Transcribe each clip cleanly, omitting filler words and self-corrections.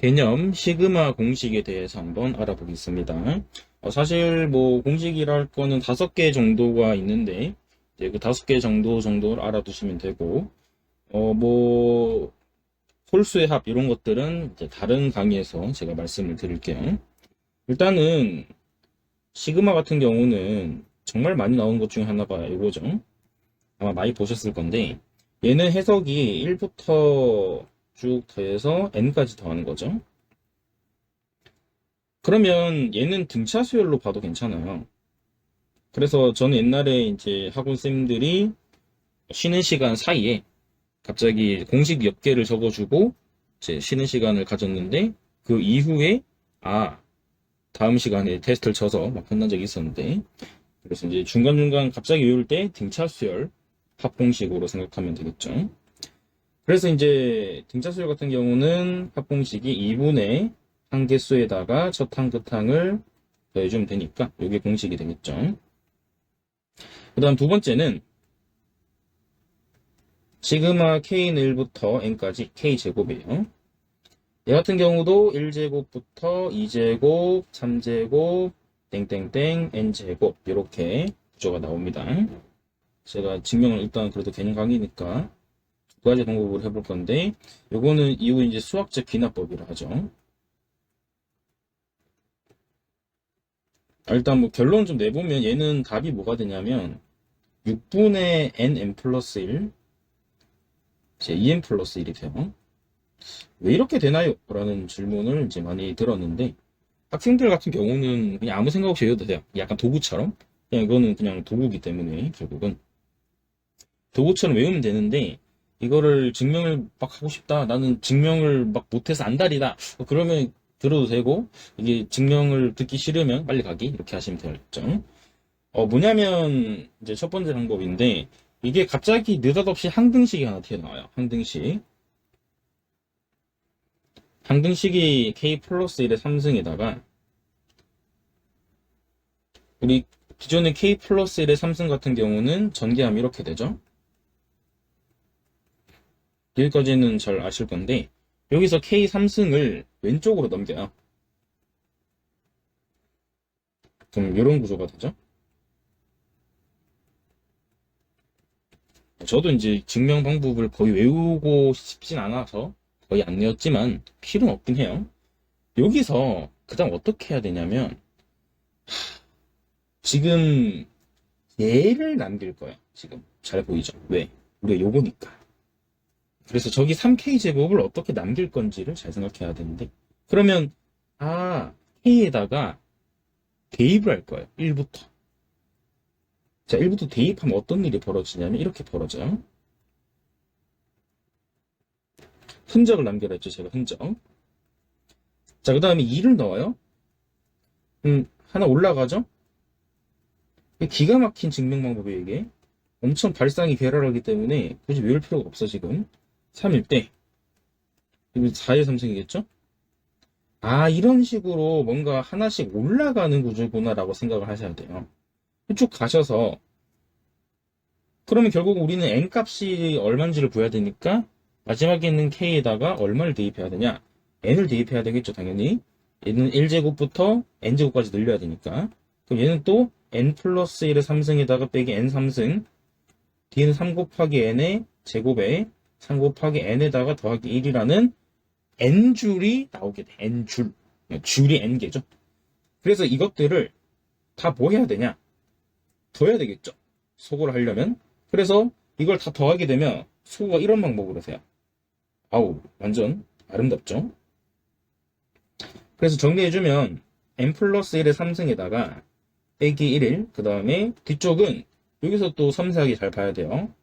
개념 시그마 공식에 대해서 한번 알아보겠습니다. 사실 뭐 공식이랄 거는 5개 정도가 있는데 이제 그 5개 정도를 알아두시면 되고 뭐 홀수의 합 이런 것들은 이제 다른 강의에서 제가 말씀을 드릴게요. 일단은 시그마 같은 경우는 정말 많이 나온 것 중에 하나가 이거죠. 아마 많이 보셨을 건데 얘는 해석이 1부터 쭉 더해서 n까지 더하는 거죠. 그러면 얘는 등차 수열로 봐도 괜찮아요. 그래서 저는 옛날에 이제 학원쌤들이 쉬는 시간 사이에 갑자기 공식 몇 개를 적어주고 이제 쉬는 시간을 가졌는데 그 이후에 다음 시간에 테스트를 쳐서 막 혼난 적이 있었는데 그래서 이제 중간중간 갑자기 외울 때 등차 수열 합공식으로 생각하면 되겠죠. 그래서 이제 등차 수열 같은 경우는 합공식이 2분의 한개수에다가 첫 항, 끝항을 더해주면 되니까 이게 공식이 되겠죠. 그 다음 두 번째는 시그마 k는 1부터 n까지 k제곱이에요. 얘 같은 경우도 1제곱부터 2제곱, 3제곱, 땡땡땡, n제곱 이렇게 구조가 나옵니다. 제가 증명을 일단 그래도 개념 강의니까 두 가지 방법으로 해볼 건데 요거는 이후 이제 수학적 귀납법이라 하죠. 일단 뭐 결론 좀 내보면 얘는 답이 뭐가 되냐면 6분의 nm 플러스 1 제 2n 플러스 1이 돼요. 왜 이렇게 되나요? 라는 질문을 이제 많이 들었는데 학생들 같은 경우는 그냥 아무 생각 없이 외워도 돼요. 약간 도구처럼. 그냥 이거는 그냥 도구기 때문에 결국은 도구처럼 외우면 되는데 이거를 증명을 막 하고 싶다. 나는 증명을 막 못해서 안달이다. 그러면 들어도 되고 이게 증명을 듣기 싫으면 빨리 가기 이렇게 하시면 되겠죠. 뭐냐면 이제 첫 번째 방법인데 이게 갑자기 느닷없이 항등식이 하나 튀어나와요. 항등식이 k 플러스 1의 3승에다가 우리 기존의 k 플러스 1의 3승 같은 경우는 전개하면 이렇게 되죠. 여기까지는 잘 아실 건데 여기서 k 3승을 왼쪽으로 넘겨요. 그럼 이런 구조가 되죠. 저도 이제 증명 방법을 거의 외우고 싶진 않아서 거의 안 외웠지만 필요는 없긴 해요. 여기서 그다음 어떻게 해야 되냐면 지금 얘를 남길 거예요. 지금 잘 보이죠? 왜? 우리가 요거니까. 그래서 저기 3K 제곱을 어떻게 남길 건지를 잘 생각해야 되는데 그러면 K에다가 대입을 할 거예요. 1부터. 자, 1부터 대입하면 어떤 일이 벌어지냐면 이렇게 벌어져요. 흔적을 남겨라 했죠, 제가 흔적. 자, 그 다음에 2를 넣어요. 하나 올라가죠? 기가 막힌 증명 방법이에요, 이게. 엄청 발상이 괴랄하기 때문에 굳이 외울 필요가 없어, 지금. 3일 때. 이거 4의 3승이겠죠? 이런 식으로 뭔가 하나씩 올라가는 구조구나라고 생각을 하셔야 돼요. 쭉 가셔서 그러면 결국 우리는 n 값이 얼마인지를 구해야 되니까 마지막에 있는 k에다가 얼마를 대입해야 되냐? n을 대입해야 되겠죠, 당연히. 얘는 1제곱부터 n제곱까지 늘려야 되니까. 그럼 얘는 또 n 플러스 1의 3승에다가 빼기 n 3승 d는 3 곱하기 n의 제곱에 3 곱하기 n에다가 더하기 1이라는 n줄이 나오게 돼. n줄. 줄이 n개죠. 그래서 이것들을 다 뭐 해야 되냐? 더해야 되겠죠. 소거를 하려면. 그래서 이걸 다 더하게 되면 소거가 이런 방법으로 돼요. 완전 아름답죠. 그래서 정리해주면 n 플러스 1의 3승에다가 빼기 1일 그 다음에 뒤쪽은 여기서 또 섬세하게 잘 봐야 돼요.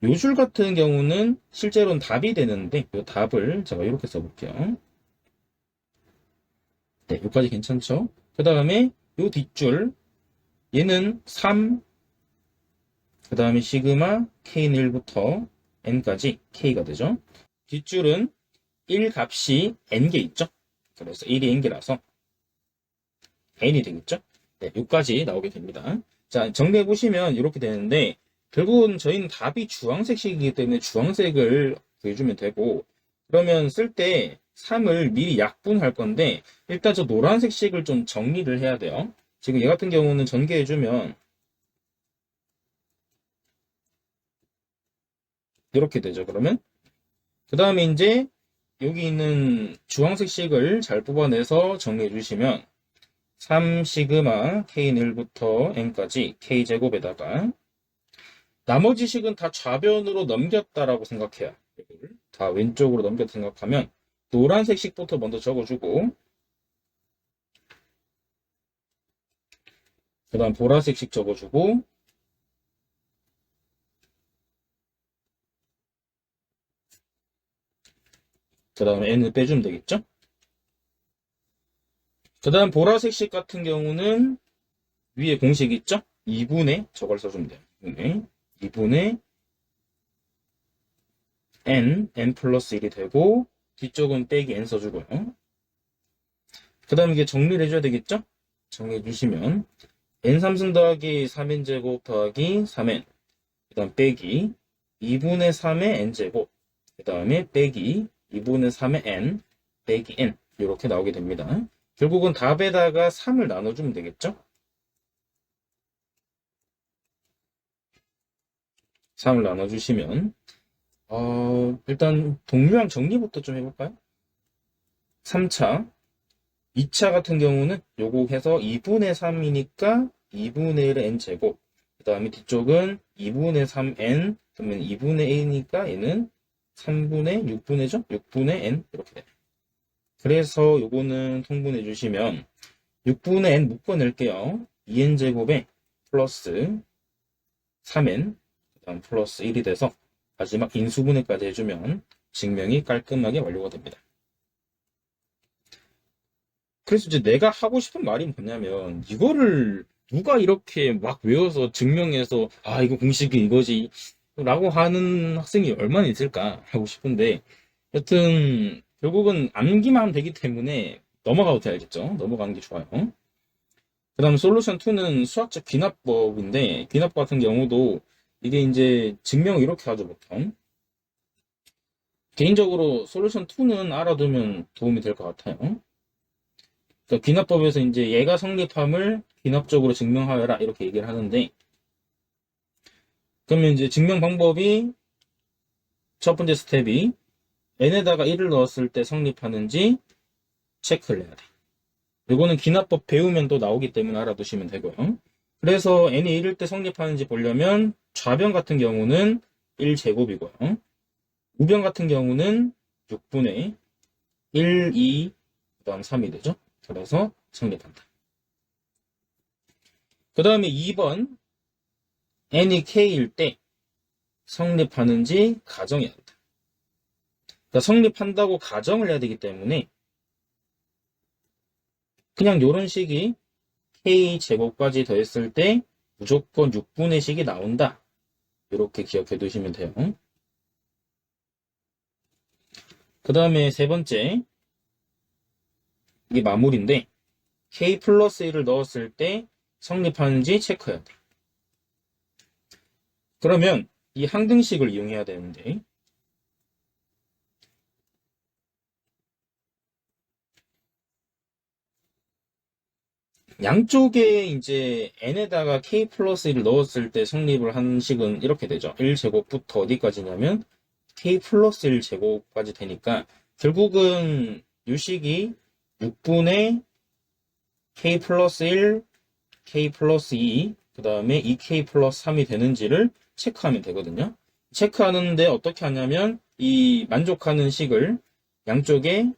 요 줄 같은 경우는 실제로는 답이 되는데 이 답을 제가 이렇게 써볼게요. 네, 여기까지 괜찮죠? 그 다음에 요 뒷줄 얘는 3, 그 다음에 시그마 k는 1부터 n까지 k가 되죠. 뒷줄은 1 값이 n개 있죠. 그래서 1이 n개라서 n이 되겠죠. 네, 여기까지 나오게 됩니다. 자, 정리해 보시면 이렇게 되는데 결국은 저희는 답이 주황색식이기 때문에 주황색을 구해주면 되고 그러면 쓸 때 3을 미리 약분할 건데 일단 저 노란색 식을 좀 정리를 해야 돼요. 지금 얘 같은 경우는 전개해주면 이렇게 되죠. 그러면 그 다음에 이제 여기 있는 주황색 식을 잘 뽑아내서 정리해 주시면 3 시그마 K는 1부터 N까지 K제곱에다가 나머지 식은 다 좌변으로 넘겼다라고 생각해요. 이거를 다 왼쪽으로 넘겼다 생각하면 노란색 식부터 먼저 적어주고 그 다음 보라색 식 적어주고 그 다음에 N을 빼주면 되겠죠? 그 다음 보라색 식 같은 경우는 위에 공식 있죠? 2분의 저걸 써주면 돼요. 2분의 N 플러스 1이 되고 뒤쪽은 빼기 N 써주고요. 그 다음에 이게 정리를 해줘야 되겠죠? 정리해 주시면 N3승 더하기 3N제곱 더하기 3N 그 다음 빼기 2분의 3의 N제곱 그 다음에 빼기 2분의 3의 N 빼기 N 이렇게 나오게 됩니다. 결국은 답에다가 3을 나눠주면 되겠죠? 3을 나눠주시면 일단 동류항 정리부터 좀 해볼까요? 3차 2차 같은 경우는 요거 해서 2분의 3이니까 2분의 1의 n제곱 그 다음에 뒤쪽은 2분의 3n 그러면 2분의 a니까 얘는 3분의 6분의죠? 6분의 n 이렇게 돼요. 그래서 요거는 통분해 주시면 6분의 n 묶어낼게요. 2n제곱에 플러스 3n 그 다음 플러스 1이 돼서 마지막 인수분해까지 해주면 증명이 깔끔하게 완료가 됩니다. 그래서 이제 내가 하고 싶은 말이 뭐냐면 이거를 누가 이렇게 막 외워서 증명해서 아 이거 공식이 이거지 라고 하는 학생이 얼마나 있을까 하고 싶은데 여튼 결국은 암기만 하면 되기 때문에 넘어가도 돼야겠죠. 넘어가는 게 좋아요. 그 다음 솔루션 2는 수학적 귀납법인데 귀납법 같은 경우도 이게 이제 증명을 이렇게 하죠 보통. 개인적으로 솔루션 2는 알아두면 도움이 될 것 같아요. 그러니까 귀납법에서 이제 얘가 성립함을 귀납적으로 증명하여라 이렇게 얘기를 하는데 그러면 이제 증명 방법이 첫 번째 스텝이 n에다가 1을 넣었을 때 성립하는지 체크를 해야 돼. 이거는 귀납법 배우면 또 나오기 때문에 알아두시면 되고요. 그래서 n이 1일 때 성립하는지 보려면 좌변 같은 경우는 1제곱이고요. 우변 같은 경우는 6분의 1, 2, 그 다음 3이 되죠. 그래서 성립한다. 그 다음에 2번 n이 k일 때 성립하는지 가정해야 한다. 그러니까 성립한다고 가정을 해야 되기 때문에 그냥 이런 식이 k제곱까지 더했을 때 무조건 6분의 식이 나온다. 이렇게 기억해 두시면 돼요. 그 다음에 세 번째 이게 마무리인데 k 플러스 1을 넣었을 때 성립하는지 체크해야 돼. 그러면 이 항등식을 이용해야 되는데 양쪽에 이제 n에다가 k 플러스 1을 넣었을 때 성립을 한 식은 이렇게 되죠. 1제곱부터 어디까지냐면 k 플러스 1제곱까지 되니까 결국은 이 식이 6분의 k 플러스 1, k 플러스 2, 그 다음에 2k 플러스 3이 되는지를 체크하면 되거든요. 체크하는데 어떻게 하냐면 이 만족하는 식을 양쪽에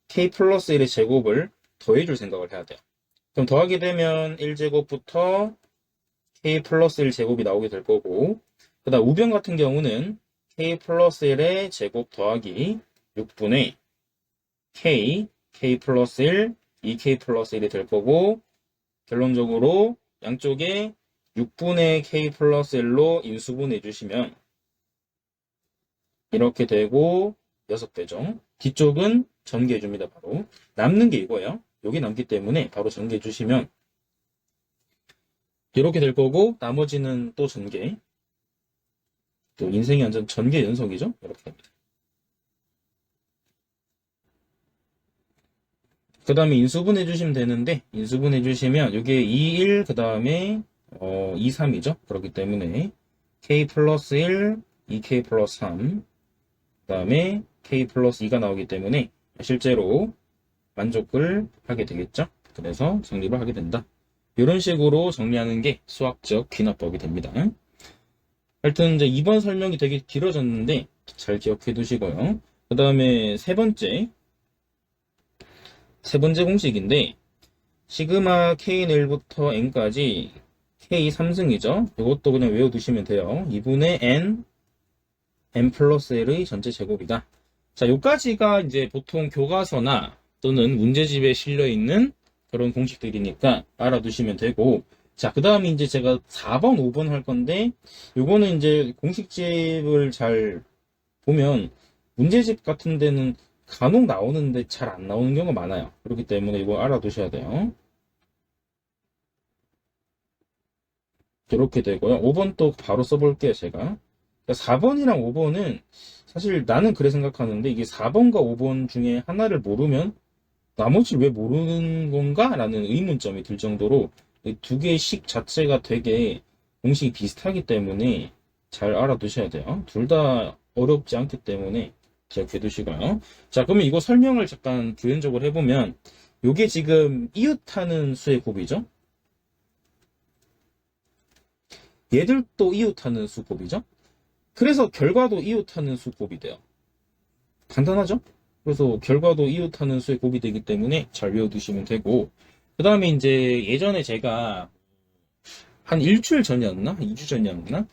k 플러스 1의 제곱을 더해줄 생각을 해야 돼요. 그럼 더하게 되면 1제곱부터 k 플러스 1제곱이 나오게 될 거고 그 다음 우변 같은 경우는 k 플러스 1의 제곱 더하기 6분의 k 플러스 1, 2k 플러스 1이 될 거고 결론적으로 양쪽에 6분의 k 플러스 1로 인수분해 주시면 이렇게 되고 6배죠. 뒤쪽은 전개해 줍니다. 바로 남는 게 이거예요. 여기 남기 때문에 바로 전개해 주시면 이렇게 될 거고 나머지는 또 전개. 또 인생이 완전 전개 연속이죠. 이렇게 됩니다. 그 다음에 인수분 해주시면 되는데, 인수분 해주시면, 이게 2, 1, 그 다음에, 2, 3이죠. 그렇기 때문에, k 플러스 1, 2k 플러스 3, 그 다음에 k 플러스 2가 나오기 때문에, 실제로 만족을 하게 되겠죠. 그래서 성립을 하게 된다. 이런 식으로 정리하는 게 수학적 귀납법이 됩니다. 하여튼 이제 2번 설명이 되게 길어졌는데 잘 기억해 두시고요. 그 다음에 세 번째 공식인데 시그마 k는 1부터 n까지 k 3승이죠. 이것도 그냥 외워두시면 돼요. 2분의 n 플러스 l의 전체 제곱이다. 자, 요까지가 이제 보통 교과서나 또는 문제집에 실려 있는 그런 공식들이니까 알아두시면 되고, 자, 그 다음에 이제 제가 4번, 5번 할 건데, 요거는 이제 공식집을 잘 보면 문제집 같은 데는 간혹 나오는데 잘 안 나오는 경우가 많아요. 그렇기 때문에 이거 알아두셔야 돼요. 이렇게 되고요. 5번 또 바로 써볼게요, 제가. 4번이랑 5번은 사실 나는 그래 생각하는데 이게 4번과 5번 중에 하나를 모르면 나머지 왜 모르는 건가? 라는 의문점이 들 정도로 두 개의 식 자체가 되게 공식이 비슷하기 때문에 잘 알아두셔야 돼요. 둘 다 어렵지 않기 때문에 기억해 두시고요. 자, 그러면 이거 설명을 잠깐 부연적으로 해보면 이게 지금 이웃하는 수의 곱이죠. 얘들도 이웃하는 수 곱이죠. 그래서 결과도 이웃하는 수 곱이 돼요. 간단하죠? 그래서 결과도 이웃하는 수의 곱이 되기 때문에 잘 외워두시면 되고, 그 다음에 이제 예전에 제가 한 일주일 전이었나? 2주 전이었나?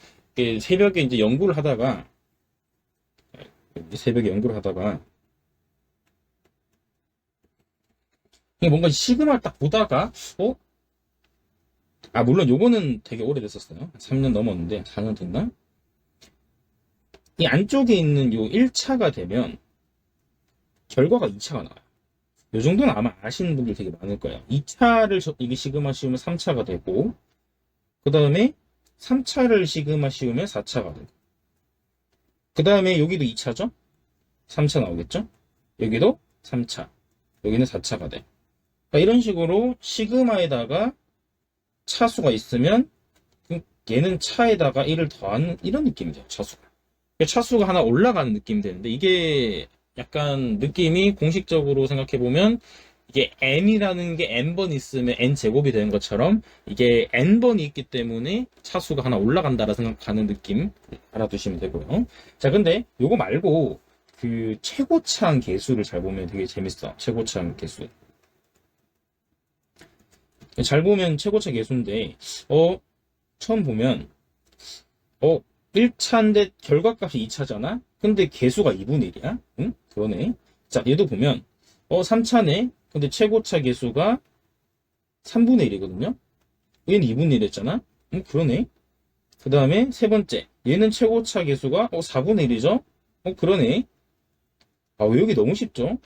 새벽에 이제 연구를 하다가 뭔가 시그마를 딱 보다가 물론 요거는 되게 오래됐었어요. 3년 넘었는데 4년 됐나? 이 안쪽에 있는 요 1차가 되면 결과가 2차가 나와요. 요 정도는 아마 아시는 분들 되게 많을 거예요. 2차를 이게 시그마 씌우면 3차가 되고, 그 다음에 3차를 시그마 씌우면 4차가 되고, 그 다음에 여기도 2차죠? 3차 나오겠죠? 여기도 3차, 여기는 4차가 돼. 그러니까 이런 식으로 시그마에다가 차수가 있으면 얘는 차에다가 1을 더하는 이런 느낌이죠. 차수가. 차수가 하나 올라가는 느낌이 되는데 이게 약간 느낌이 공식적으로 생각해보면 이게 n이라는 게 n번 있으면 n제곱이 되는 것처럼 이게 n번이 있기 때문에 차수가 하나 올라간다라 생각하는 느낌 알아두시면 되고요. 자, 근데 요거 말고 그 최고차항 계수를 잘 보면 되게 재밌어. 최고차항 계수. 잘 보면 최고차 계수인데 처음 보면 1차인데 결과값이 2차잖아? 근데 계수가 2분의 1이야? 응? 그러네. 자, 얘도 보면 3차네? 근데 최고차 계수가 3분의 1이거든요? 얘는 2분의 1 했잖아? 응? 그러네. 그 다음에 세 번째. 얘는 최고차 계수가 4분의 1이죠? 그러네. 왜 여기 너무 쉽죠?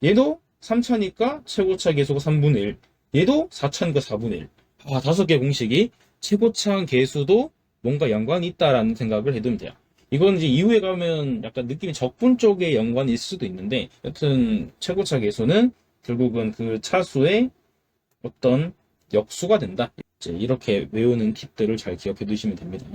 얘도 3차니까 최고차 계수가 3분의 1. 얘도 4차니까 4분의 1. 5개 공식이 최고차항 계수도 뭔가 연관이 있다라는 생각을 해두면 돼요. 이건 이제 이후에 가면 약간 느낌이 적분 쪽에 연관이 있을 수도 있는데, 여튼 최고차 계수는 결국은 그 차수의 어떤 역수가 된다. 이제 이렇게 외우는 팁들을 잘 기억해 두시면 됩니다.